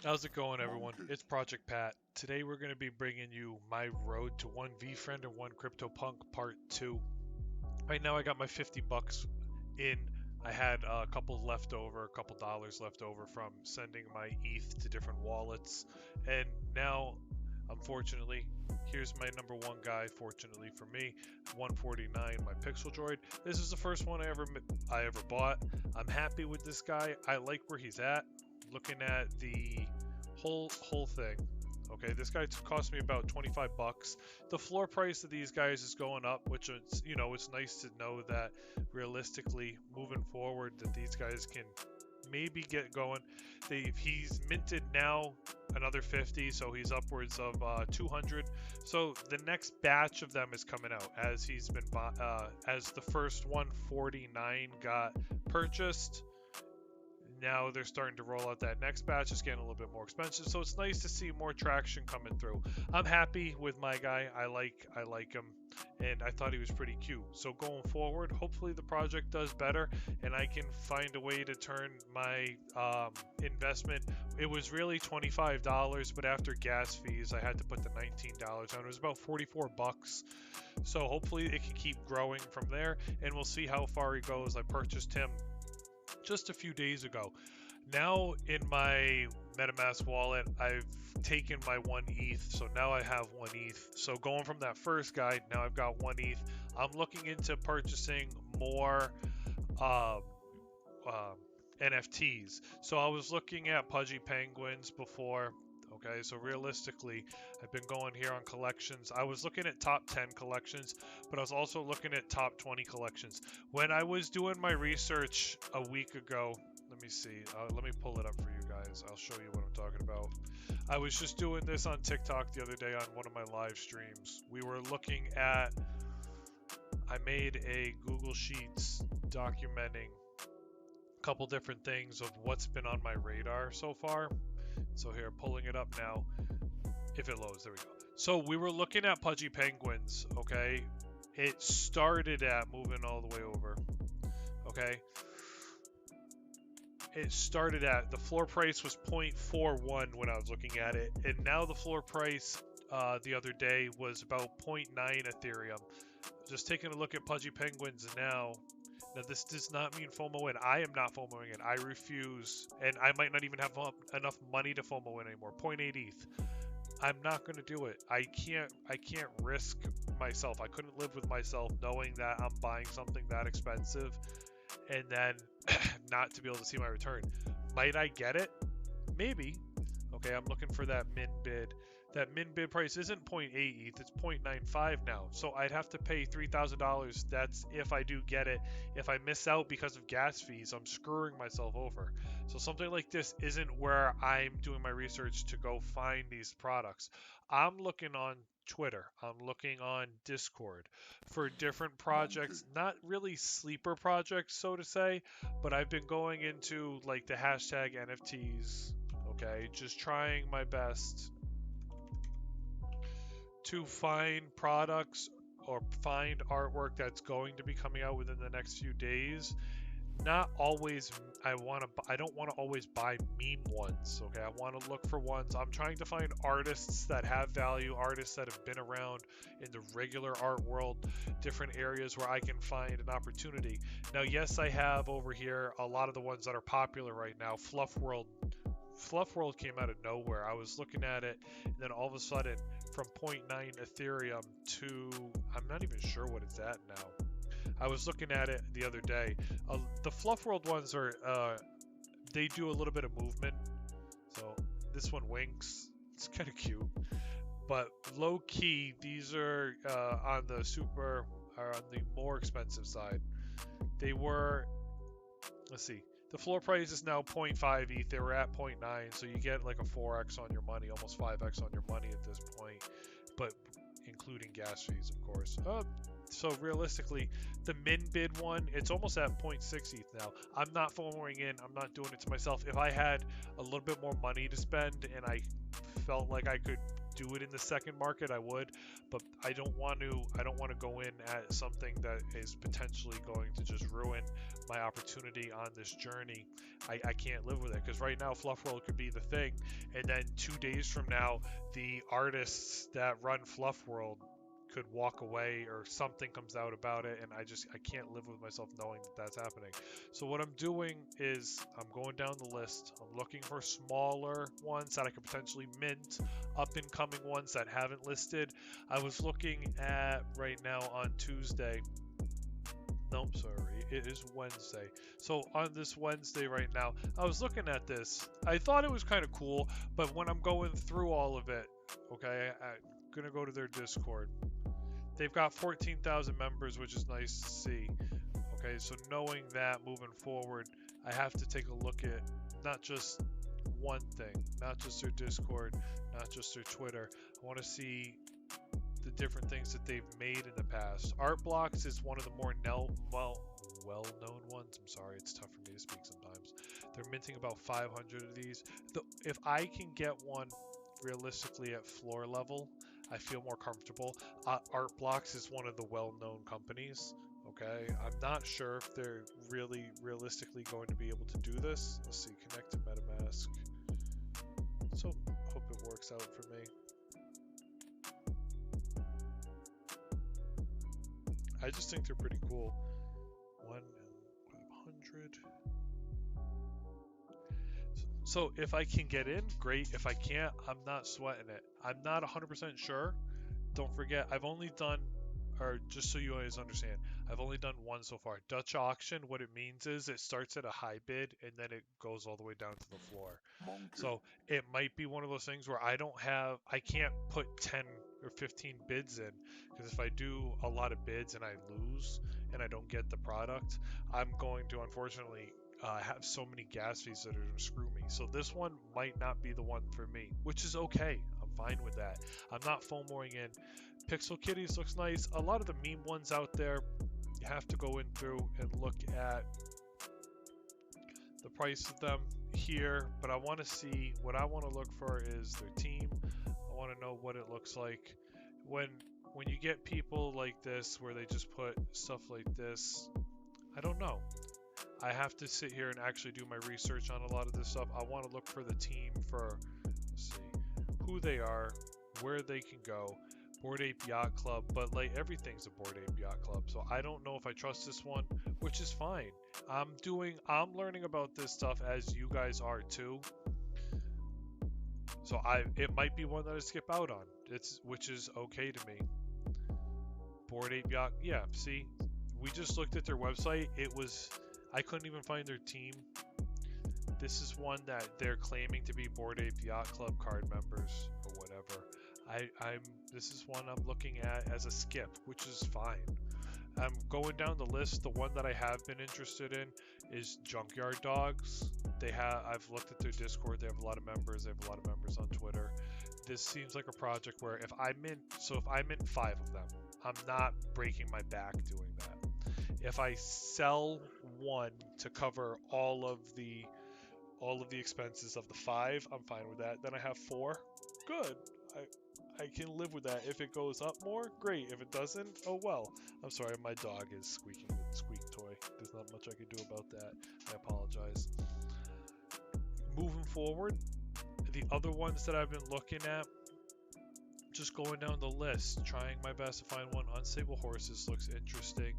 How's it going, everyone? It's Project Pat. Today we're going to be bringing you my road to one VeeFriend and one CryptoPunk part 2. Right now I got my 50 bucks in. I had a couple left over, a couple dollars left over from sending my ETH to different wallets. And now, unfortunately, here's my number one guy, fortunately for me, 149, my Pixel Droid. This is the first one I ever bought. I'm happy with this guy. I like where he's at. Looking at the whole thing. Okay, this guy cost me about 25 bucks. The floor price of these guys is going up, which is, it's nice to know that realistically moving forward that these guys can maybe get going. He's minted now another 50, so he's upwards of 200. So the next batch of them is coming out as he's been as the first 149 got purchased. Now they're starting to roll out that next batch. It's getting a little bit more expensive, so it's nice to see more traction coming through. I'm happy with my guy. I like him, and I thought he was pretty cute. So going forward, hopefully the project does better, and I can find a way to turn my investment. It was really $25, but after gas fees, I had to put the $19 on. It was about 44 bucks. So hopefully it can keep growing from there, and we'll see how far he goes. I purchased him just a few days ago. Now in my MetaMask wallet, I've taken my 1 ETH, so now I have 1 ETH. So going from that first guy, now I've got 1 ETH. I'm looking into purchasing more NFTs. So I was looking at Pudgy Penguins before. Okay, so realistically, I've been going here on collections. I was looking at top 10 collections, but I was also looking at top 20 collections. When I was doing my research a week ago, let me see, let me pull it up for you guys. I'll show you what I'm talking about. I was just doing this on TikTok the other day on one of my live streams. We were looking at, I made a Google Sheets documenting a couple different things of what's been on my radar so far. So here, pulling it up now. If it loads, there we go. So we were looking at Pudgy Penguins, okay? It started at, moving all the way over, okay? It started at, the floor price was 0.41 when I was looking at it. And now the floor price the other day was about 0.9 Ethereum. Just taking a look at Pudgy Penguins now. Now, this does not mean FOMO in. I am not FOMOing it. I refuse, and I might not even have enough money to FOMO in anymore. 0.8 ETH. I'm not going to do it. I can't risk myself. I couldn't live with myself knowing that I'm buying something that expensive and then not to be able to see my return. Might I get it? Maybe. Okay, I'm looking for that min bid. That min bid price isn't 0.8 ETH, it's 0.95 now. So I'd have to pay $3,000. That's if I do get it. If I miss out because of gas fees, I'm screwing myself over. So something like this isn't where I'm doing my research to go find these products. I'm looking on Twitter, I'm looking on Discord for different projects, not really sleeper projects, so to say, but I've been going into like the hashtag NFTs, okay, just trying my best to find products or find artwork that's going to be coming out within the next few days. Not always, I don't want to always buy meme ones, okay? I want to look for ones. I'm trying to find artists that have value, artists that have been around in the regular art world, different areas where I can find an opportunity. Now, yes, I have over here a lot of the ones that are popular right now. Fluff World came out of nowhere. I was looking at it, and then all of a sudden, from 0.9 Ethereum to, I'm not even sure what it's at now. I was looking at it the other day. The Fluff World ones are, they do a little bit of movement. So this one winks. It's kind of cute. But low key, these are on the more expensive side. They were, let's see. The floor price is now 0.5 ETH. They were at 0.9, so you get like a 4x on your money, almost 5x on your money at this point, but including gas fees, of course. So realistically, the min bid one, it's almost at 0.6 ETH now. I'm not FOMOing in. I'm not doing it to myself. If I had a little bit more money to spend and I felt like I could do it in the second market, I would, but I don't want to go in at something that is potentially going to just ruin my opportunity on this journey. I can't live with it, because right now Fluff World could be the thing, and then 2 days from now the artists that run Fluff World could walk away, or something comes out about it, and I can't live with myself knowing that that's happening. So what I'm doing is I'm going down the list. I'm looking for smaller ones that I could potentially mint, up and coming ones that haven't listed. I was looking at right now on Tuesday. Nope, sorry, it is Wednesday. So on this Wednesday right now, I was looking at this. I thought it was kind of cool, but when I'm going through all of it, okay, I'm gonna go to their Discord. They've got 14,000 members, which is nice to see. Okay, so knowing that moving forward, I have to take a look at not just one thing, not just their Discord, not just their Twitter. I want to see the different things that they've made in the past. Art Blocks is one of the more well-known ones. I'm sorry, it's tough for me to speak sometimes. They're minting about 500 of these. If I can get one realistically at floor level, I feel more comfortable. Art Blocks is one of the well-known companies. Okay, I'm not sure if they're really realistically going to be able to do this. Let's see, connect to MetaMask. So hope it works out for me. I just think they're pretty cool. 1 and 500. So if I can get in, great. If I can't, I'm not sweating it. I'm not 100% sure. Don't forget, I've only done, or just so you guys understand, I've only done one so far. Dutch auction, what it means is it starts at a high bid and then it goes all the way down to the floor. So it might be one of those things where I can't put 10 or 15 bids in, because if I do a lot of bids and I lose and I don't get the product, I'm going to unfortunately have so many gas fees that are going to screw me. So this one might not be the one for me, which is okay. I'm fine with that. I'm not FOMOing in. Pixel Kitties looks nice. A lot of the meme ones out there, you have to go in through and look at the price of them here, but I want to see, what I want to look for is their team. I want to know what it looks like. When you get people like this where they just put stuff like this, I don't know. I have to sit here and actually do my research on a lot of this stuff. I want to look for the team, for, let's see, who they are, where they can go. Bored Ape Yacht Club, but like everything's a Bored Ape Yacht Club, so I don't know if I trust this one, which is fine. I'm learning about this stuff as you guys are too. So it might be one that I skip out on. Which is okay to me. Bored Ape Yacht, yeah, see, we just looked at their website. I couldn't even find their team. This is one that they're claiming to be Bored Ape Yacht Club card members or whatever. This is one I'm looking at as a skip, which is fine. I'm going down the list. The one that I have been interested in is Junkyard Dogs. I've looked at their Discord. They have a lot of members. They have a lot of members on Twitter. This seems like a project where if I mint 5 of them, I'm not breaking my back doing that. If I sell one to cover all of the expenses of the 5, I'm fine with that. Then I have 4. Good. I can live with that. If it goes up more, great. If it doesn't, oh well. I'm sorry, my dog is squeaking with the squeak toy. There's not much I can do about that. I apologize. Moving forward, the other ones that I've been looking at, just going down the list, trying my best to find one. Unstable Horses looks interesting.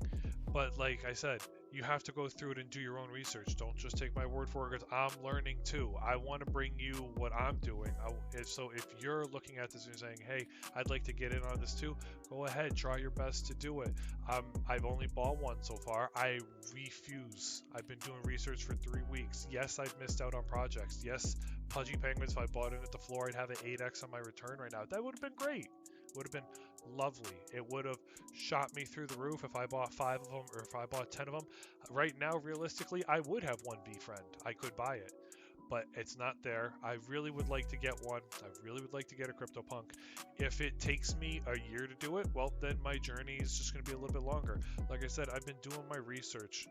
But like I said, you have to go through it and do your own research. Don't just take my word for it, because I'm learning too. I want to bring you what I'm doing. So if you're looking at this and you're saying, hey, I'd like to get in on this too, go ahead, try your best to do it. I've only bought one so far. I refuse. I've been doing research for 3 weeks. Yes, I've missed out on projects. Yes, Pudgy Penguins, if I bought it at the floor, I'd have an 8x on my return right now. That would have been great. Would have been lovely. It would have shot me through the roof if I bought 5 of them, or if I bought 10 of them. Right now, realistically, I would have one VeeFriend. I could buy it, but it's not there. I really would like to get one. I really would like to get a CryptoPunk. If it takes me a year to do it, well, then my journey is just going to be a little bit longer. Like I said, I've been doing my research.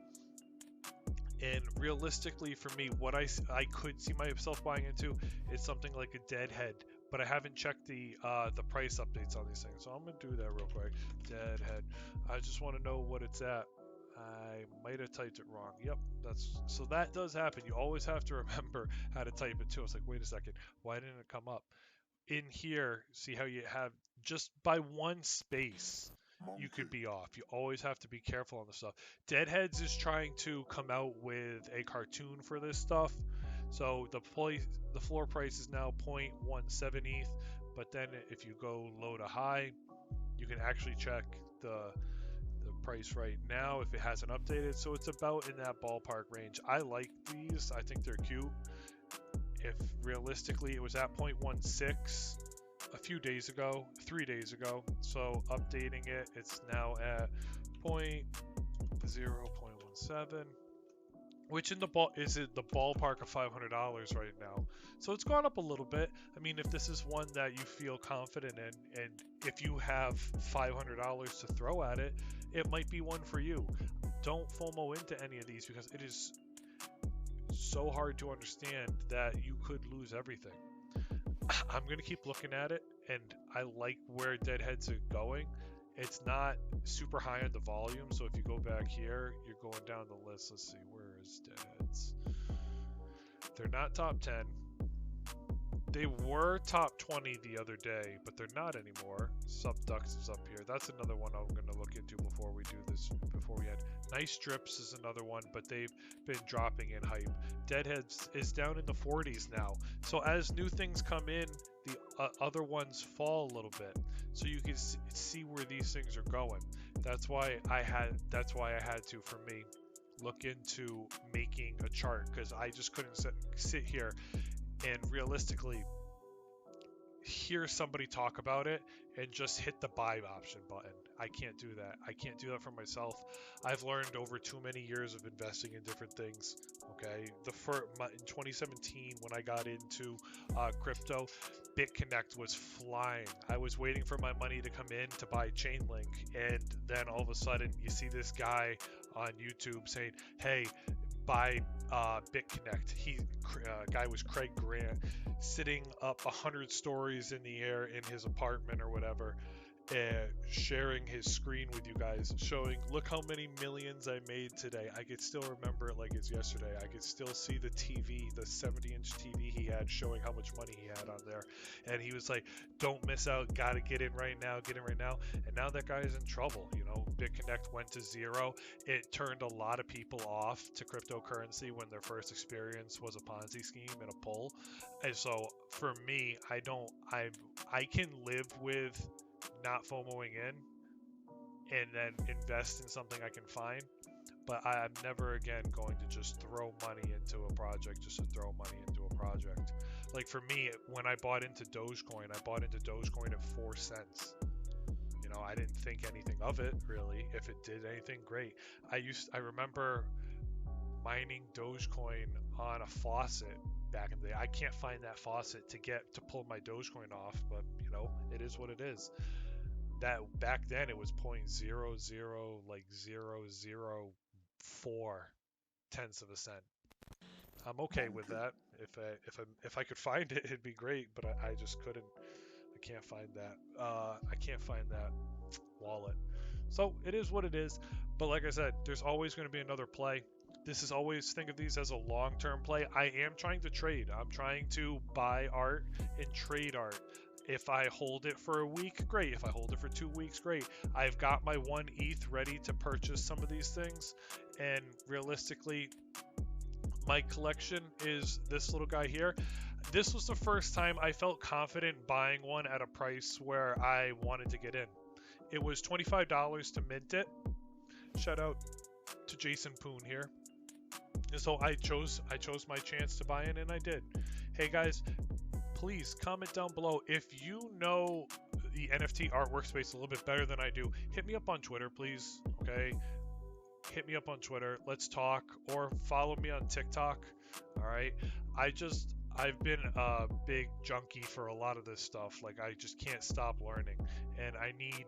And realistically, for me, what I could see myself buying into is something like a Deadhead, but I haven't checked the price updates on these things. So I'm gonna do that real quick. Deadhead. I just want to know what it's at. I might have typed it wrong. Yep, so that does happen. You always have to remember how to type it too. It's like, wait a second, why didn't it come up? In here, see how you have just by one space, you could be off. You always have to be careful on the stuff. Deadheads is trying to come out with a cartoon for this stuff. So the floor price is now 0.17 ETH, but then if you go low to high, you can actually check the price right now if it hasn't updated. So it's about in that ballpark range. I like these. I think they're cute. If realistically it was at 0.16 a few days ago, 3 days ago. So updating it, it's now at 0.17, which in the is it the ballpark of $500 right now. So it's gone up a little bit. I mean, if this is one that you feel confident in, and if you have $500 to throw at it, it might be one for you. Don't FOMO into any of these because it is so hard to understand that you could lose everything. I'm going to keep looking at it, and I like where Deadheads are going. It's not super high on the volume, so if you go back here, you're going down the list. Let's see, where is Deadheads? They're not top 10. They were top 20 the other day, but they're not anymore. Subducts is up here. That's another one I'm going to look into before we do this, before we end. Nice Drips is another one, but they've been dropping in hype. Deadheads is down in the 40s now. So as new things come in, the other ones fall a little bit. So you can see where these things are going. That's why I had to, for me, look into making a chart, because I just couldn't sit here and realistically hear somebody talk about it and just hit the buy option button. I can't do that. I can't do that for myself. I've learned over too many years of investing in different things. Okay, in 2017 when I got into crypto, BitConnect was flying. I was waiting for my money to come in to buy Chainlink, and then all of a sudden you see this guy on YouTube saying, "Hey, buy BitConnect." Guy was Craig Grant, sitting up 100 stories in the air in his apartment or whatever, sharing his screen with you guys, showing, look how many millions I made today. I could still remember it like it's yesterday. I could still see the TV, the 70-inch TV he had, showing how much money he had on there. And he was like, don't miss out, gotta get in right now, get in right now. And now that guy is in trouble. You know, BitConnect went to zero. It turned a lot of people off to cryptocurrency when their first experience was a Ponzi scheme and a pull. And so for me, I can live with not FOMOing in and then invest in something I can find, but I'm never again going to just throw money into a project just to throw money into a project. Like for me, when I bought into Dogecoin at 4 cents. You know, I didn't think anything of it really. If it did anything, great. I remember mining Dogecoin on a faucet back in the day. I can't find that faucet to pull my Dogecoin off, but you know, it is what it is. That back then it was 0.00 like 0.004 tenths of a cent. I'm okay with that. If I could find it, it'd be great, but I just couldn't. I can't find that. I can't find that wallet. So it is what it is. But like I said, there's always going to be another play. This is always, think of these as a long-term play. I am trying to trade. I'm trying to buy art and trade art. If I hold it for a week, great. If I hold it for 2 weeks, great. I've got my 1 ETH ready to purchase some of these things. And realistically, my collection is this little guy here. This was the first time I felt confident buying one at a price where I wanted to get in. It was $25 to mint it. Shout out to Jason Poon here. And so I chose my chance to buy in, and I did. Hey guys, please comment down below if you know the NFT artwork space a little bit better than I do. Hit me up on Twitter, please. Okay, hit me up on Twitter. Let's talk, or follow me on TikTok. All right, I've been a big junkie for a lot of this stuff. Like I just can't stop learning, and I need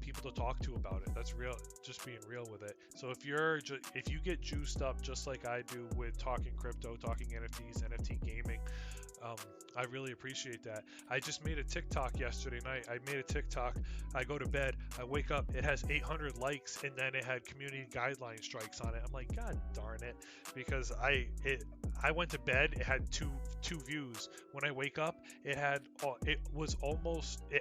people to talk to about it. That's real, just being real with it. So if you get juiced up just like I do with talking crypto, talking NFTs, NFT gaming, I really appreciate that. I just made a TikTok yesterday night. I made a TikTok. I go to bed. I wake up. It has 800 likes, and then it had community guideline strikes on it. I'm like, God darn it, because I went to bed. It had two views. When I wake up, it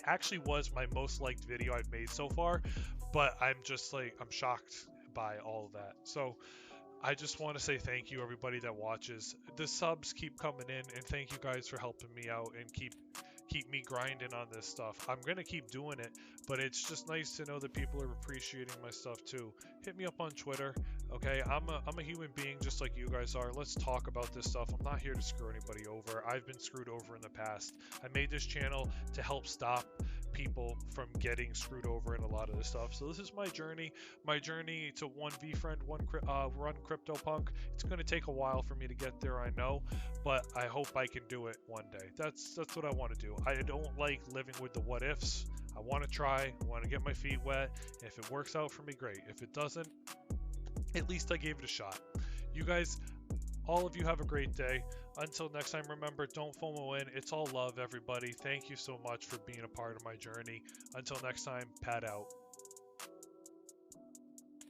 actually was my most liked video I've made so far. But I'm just like, I'm shocked by all of that. So I just want to say thank you, everybody that watches. The subs keep coming in, and thank you guys for helping me out and keep me grinding on this stuff. I'm gonna keep doing it, but it's just nice to know that people are appreciating my stuff too. Hit me up on Twitter, okay? I'm a human being just like you guys are. Let's talk about this stuff. I'm not here to screw anybody over. I've been screwed over in the past. I made this channel to help stop people from getting screwed over in a lot of this stuff. So this is my journey to one VeeFriend, run CryptoPunk. It's going to take a while for me to get there, I know, but I hope I can do it one day. That's what I want to do. I don't like living with the what ifs. I want to try, I want to get my feet wet. If it works out for me, great. If it doesn't, at least I gave it a shot. You guys, all of you have a great day. Until next time, remember, don't FOMO in. It's all love, everybody. Thank you so much for being a part of my journey. Until next time, Pat out.